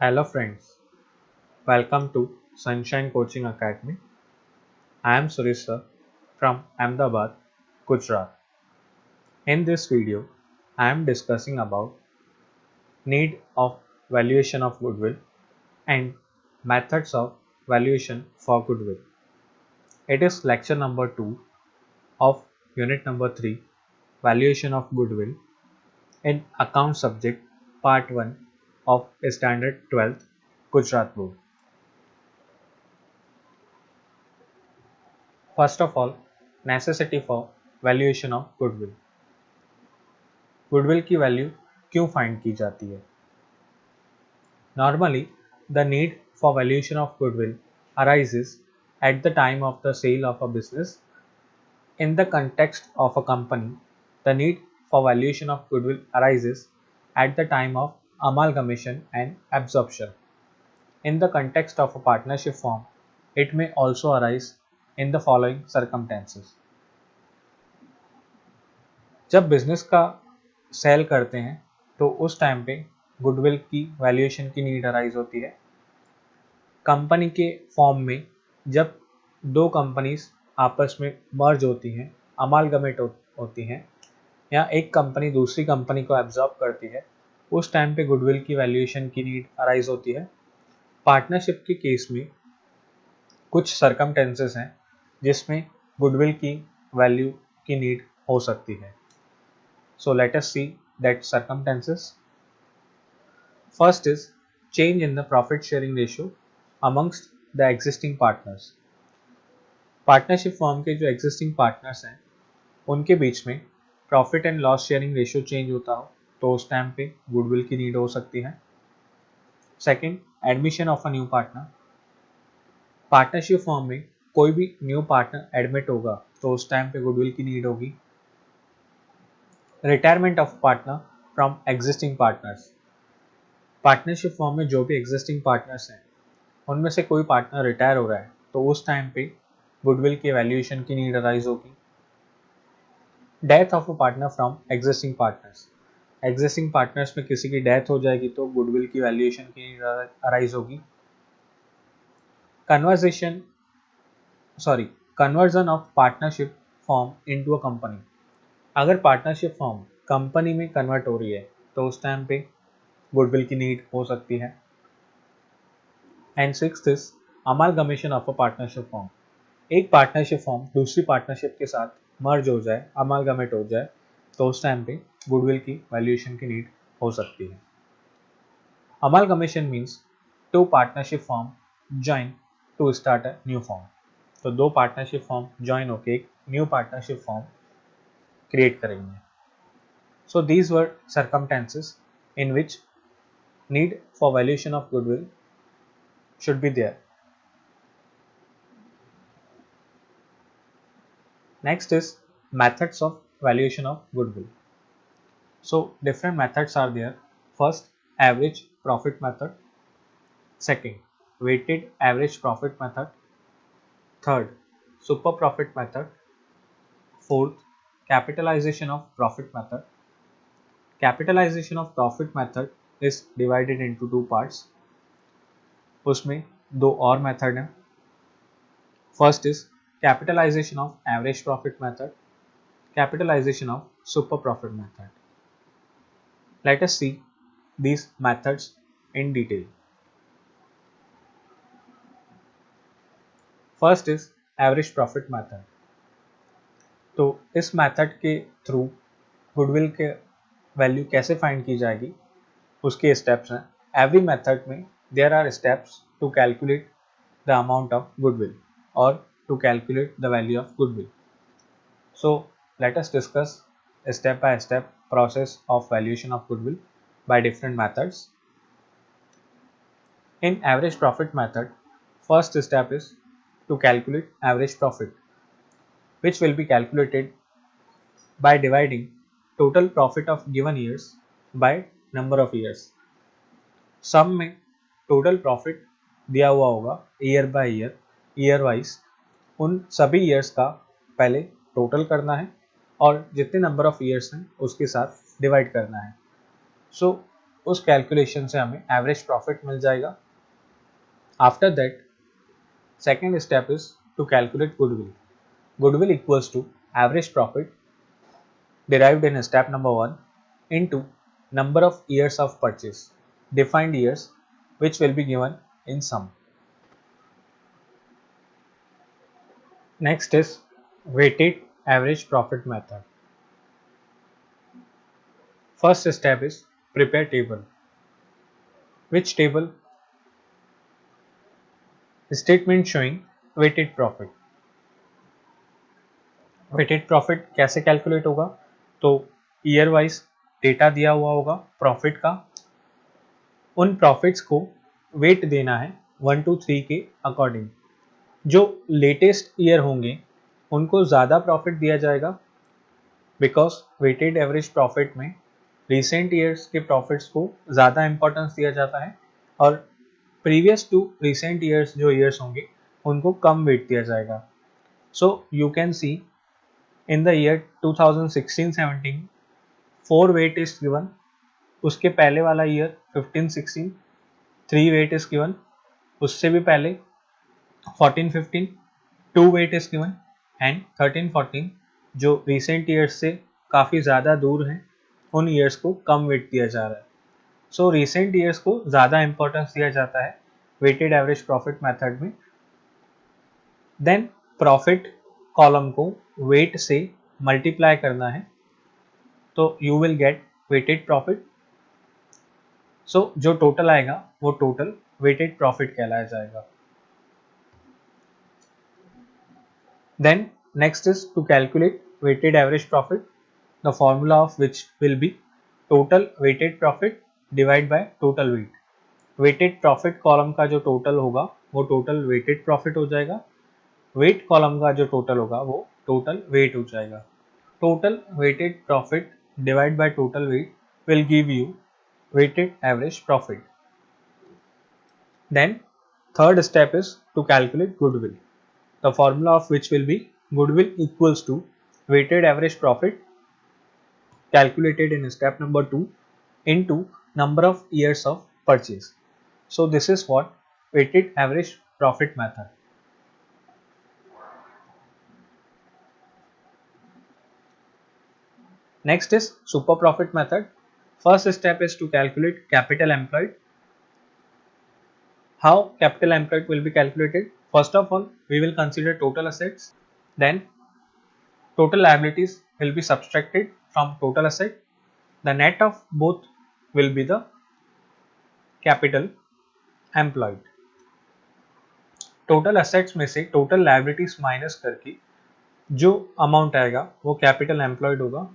Hello friends, welcome to Sunshine Coaching Academy. I am Suresh sir from Ahmedabad, Gujarat. In this video, I am discussing about need of valuation of goodwill and methods of valuation for goodwill. It is lecture number 2 of unit number 3, valuation of goodwill in account subject part 1 of standard 12th Gujarat board. First of all, necessity for valuation of goodwill. Goodwill की value क्यों find की जाती है? Normally the need for valuation of goodwill arises at the time of the sale of a business. In the context of a company, the need for valuation of goodwill arises at the time of amalgamation and absorption. In the context of a partnership form, it may also arise in the following circumstances. जब business का cell करते हैं तो उस time पे goodwill की valuation की need arise होती है। कंपनी के फॉर्म में जब दो कंपनीज आपस में मर्ज होती हैं, अमालगमेट होती हैं, या एक कंपनी दूसरी कंपनी को एब्जॉर्ब करती है, उस टाइम पे गुडविल की वैल्यूएशन की नीड अराइज होती है। पार्टनरशिप के केस में कुछ सर्कमटेंसेस हैं जिसमें गुडविल की वैल्यू की नीड हो सकती है। So let us see that circumstances. First is change in the profit sharing ratio amongst the existing partners. Partnership form के जो एग्जिस्टिंग पार्टनर्स हैं उनके बीच में profit and loss sharing ratio change होता हो तो उस टाइम पे गुडविल की नीड हो सकती है। Second, admission of a new partner. Partnership form में कोई भी न्यू पार्टनर एडमिट होगा तो उस टाइम पे गुडविल की नीड होगी। Retirement of partner from existing partners. Partnership form में जो भी एग्जिस्टिंग पार्टनर्स हैं उनमें से कोई पार्टनर रिटायर हो रहा है तो उस टाइम पे गुडविल की वैल्यूएशन की नीड अराइज होगी। Death of a partner from existing partners. Existing partners में किसी की डेथ हो जाएगी तो गुडविल की वैल्यूएशन की नीड अराइज होगी। Conversion of partnership form into a company. अगर पार्टनरशिप फॉर्म कंपनी में कन्वर्ट हो रही है तो उस टाइम पे गुडविल की नीड हो सकती है। And sixth is amalgamation of a partnership form. एक पार्टनरशिप फॉर्म दूसरी पार्टनरशिप के साथ मर्ज हो जाए, अमालगमेट हो जाए तो उस टाइम पे गुडविल की वैल्यूएशन की नीड हो सकती है। Amalgamation means two partnership firm join to start a new firm. तो दो पार्टनरशिप फॉर्म ज्वाइन होकर एक न्यू पार्टनरशिप फॉर्म क्रिएट करेंगे। So these were circumstances in which need for valuation of goodwill should be there. Next is methods of valuation of goodwill. So different methods are there. First, average profit method. Second, weighted average profit method. Third, super profit method. Fourth, capitalization of profit method. Capitalization of profit method is divided into two parts. उसमें दो और method हैं। First is capitalization of average profit method, capitalization of super profit method. Let us see these methods in detail. First is average profit method. तो इस method के through goodwill के value कैसे find की जाएगी उसके स्टेप्स हैं। एवरी मेथड में there are steps to calculate the amount of goodwill और to calculate the value of goodwill. So let us discuss a step by step process of valuation of goodwill by different methods. In average profit method, first step is to calculate average profit, which will be calculated by dividing total profit of given years by number of years. Sum में total profit दिया हुआ होगा year by year, year wise उन सभी years का पहले total करना है और जितने नंबर ऑफ ईयर्स हैं उसके साथ डिवाइड करना है। सो उस कैलकुलेशन से हमें एवरेज प्रॉफिट मिल जाएगा. After that second step is to calculate goodwill. Goodwill equals to average profit derived in step number 1 into number of years of purchase, defined years, which will be given in sum. Next is weighted average profit method. First step is prepare table. Which table? Statement showing weighted profit. Weighted profit कैसे calculate होगा? तो year wise data दिया हुआ होगा profit का, उन profits को wait देना है 1 to 3 के अकॉर्डिंग. जो लेटेस्ट ईयर होंगे उनको ज़्यादा प्रॉफिट दिया जाएगा, बिकॉज वेटेड एवरेज प्रॉफिट में रिसेंट ईयर्स के प्रॉफिट्स को ज़्यादा इंपॉर्टेंस दिया जाता है और प्रीवियस टू रिसेंट ईयर्स जो ईयर्स होंगे उनको कम वेट दिया जाएगा. So you can see in the year 2016-17 4 weight is given. उसके पहले वाला ईयर 15-16 3 weight is given. उससे भी पहले 14-15 2 weight is given and 13-14 जो recent years से काफ़ी ज़्यादा दूर हैं उन years को कम weight दिया जा रहा है. So recent years को ज़्यादा importance दिया जाता है weighted average profit method में. Then profit कॉलम को वेट से मल्टीप्लाई करना है तो you will get weighted profit. So जो टोटल आएगा वो टोटल वेटेड प्रॉफिट कहलाया जाएगा. Then next is to calculate weighted average profit. The formula of which will be total weighted profit divide by total weight. Weighted profit column का जो total होगा वो total weighted profit हो जाएगा. Wait column का जो टोटल होगा वो टोटल वेट हो जाएगा. Total weighted profit divide by total weight will give you weighted average profit. Then third step is to calculate goodwill. The formula of which will be goodwill equals to weighted average profit calculated in step number 2 into number of years of purchase. So this is what weighted average profit method. Next is super profit method. First step is to calculate capital employed. How capital employed will be calculated? First of all, we will consider total assets. Then total liabilities will be subtracted from total asset. The net of both will be the capital employed. Total assets में से total liabilities minus करके जो amount आएगा वो capital employed होगा,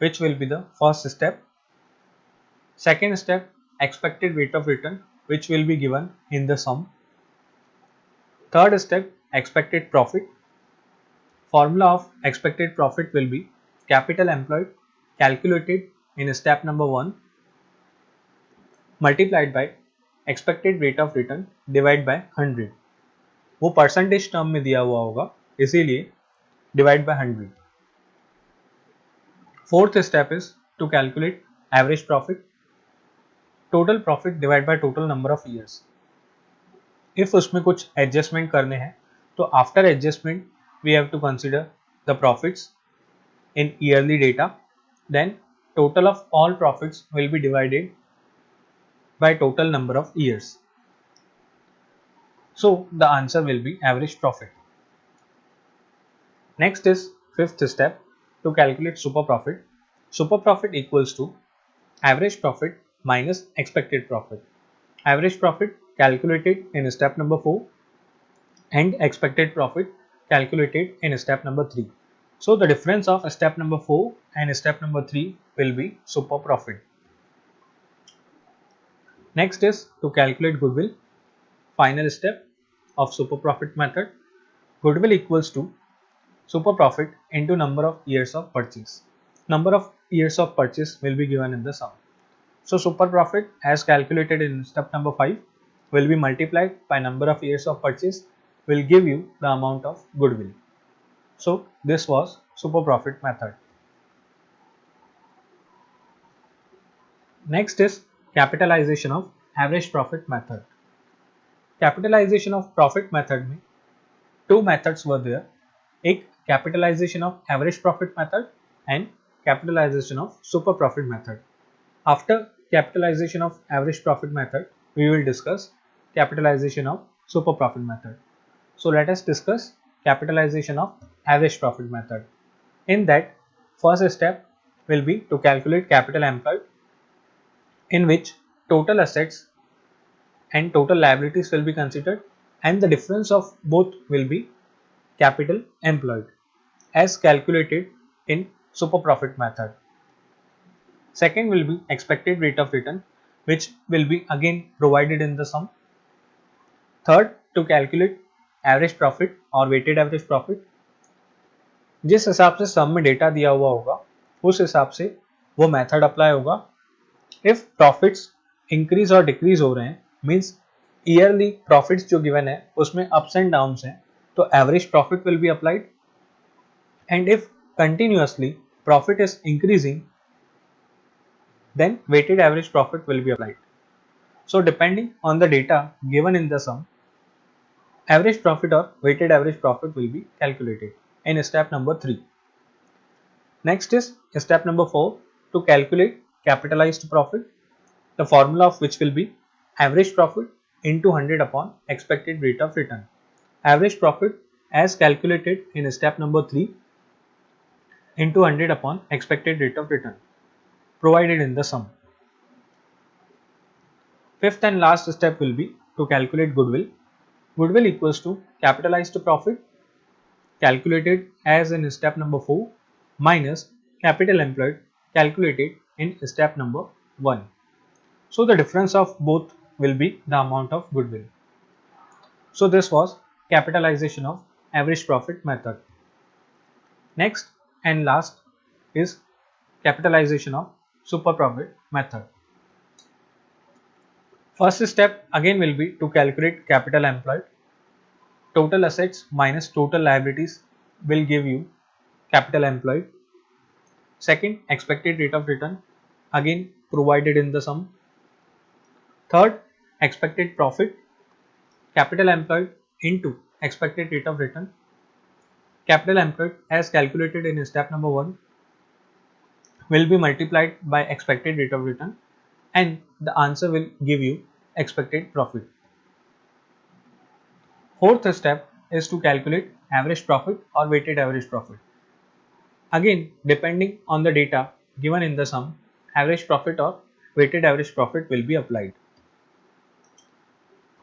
which will be the first step. Second step, expected rate of return, which will be given in the sum. Third step, expected profit. Formula of expected profit will be capital employed calculated in step number 1 multiplied by expected rate of return divided by 100. वो percentage term में दिया हुआ होगा इसीलिए divide by 100. Fourth step is to calculate average profit. Total profit divided by total number of years. If उसमें कुछ adjustment करने हैं तो after adjustment we have to consider the profits in yearly data. Then total of all profits will be divided by total number of years. So the answer will be average profit. Next is fifth step to calculate super profit. Super profit equals to average profit minus expected profit. Average profit calculated in step number 4 and expected profit calculated in step number 3. So the difference of step number 4 and step number 3 will be super profit. Next is to calculate goodwill. Final step of super profit method. Goodwill equals to super profit into number of years of purchase. Number of years of purchase will be given in the sum. So super profit as calculated in step number 5 will be multiplied by number of years of purchase will give you the amount of goodwill. So this was super profit method. Next is capitalisation of average profit method. Capitalisation of profit method में two methods were there, एक capitalisation of average profit method and capitalisation of super profit method. After capitalization of average profit method, we will discuss capitalization of super profit method. So let us discuss capitalization of average profit method. In that, first step will be to calculate capital employed, in which total assets and total liabilities will be considered, and the difference of both will be capital employed as calculated in super profit method. Second will be expected rate of return, which will be again provided in the sum. Third, to calculate average profit और weighted average profit. जिस हिसाब से सम में data दिया हुआ होगा उस हिसाब से वो मेथड अप्लाई होगा। इफ प्रॉफिट्स इंक्रीज और डिक्रीज हो रहे हैं, मीन्स ईयरली प्रॉफिट्स जो गिवन है उसमें अप्स एंड डाउन्स हैं, तो average profit will be applied. And if continuously profit is increasing, then weighted average profit will be applied. So depending on the data given in the sum, average profit or weighted average profit will be calculated in step number 3. Next is step number 4, to calculate capitalized profit, the formula of which will be average profit into 100 upon expected rate of return. Average profit as calculated in step number 3 into 100 upon expected rate of return provided in the sum. Fifth and last step will be to calculate goodwill. Goodwill equals to capitalized profit calculated as in step number 4 minus capital employed calculated in step number 1. So the difference of both will be the amount of goodwill. So this was capitalization of average profit method. Next and last is capitalization of super profit method. First step again will be to calculate capital employed. Total assets minus total liabilities will give you capital employed. Second, expected rate of return, again provided in the sum. Third, expected profit, capital employed into expected rate of return. Capital employed as calculated in step number 1 will be multiplied by expected rate of return, and the answer will give you expected profit. Fourth step is to calculate average profit or weighted average profit. Again, depending on the data given in the sum, average profit or weighted average profit will be applied.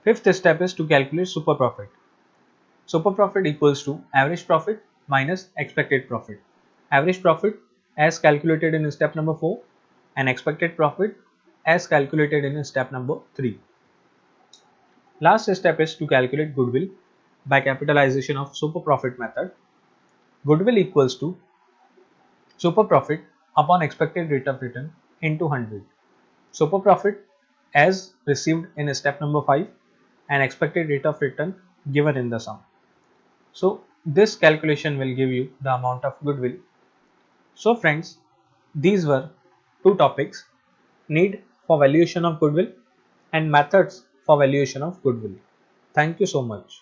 Fifth step is to calculate super profit. Super profit equals to average profit minus expected profit. Average profit as calculated in step number 4 and expected profit as calculated in step number 3. Last step is to calculate goodwill by capitalization of super profit method. Goodwill equals to super profit upon expected rate of return into 100. Super profit as received in step number 5 and expected rate of return given in the sum. So this calculation will give you the amount of goodwill. So friends, these were two topics: need for valuation of goodwill and methods for valuation of goodwill. Thank you so much.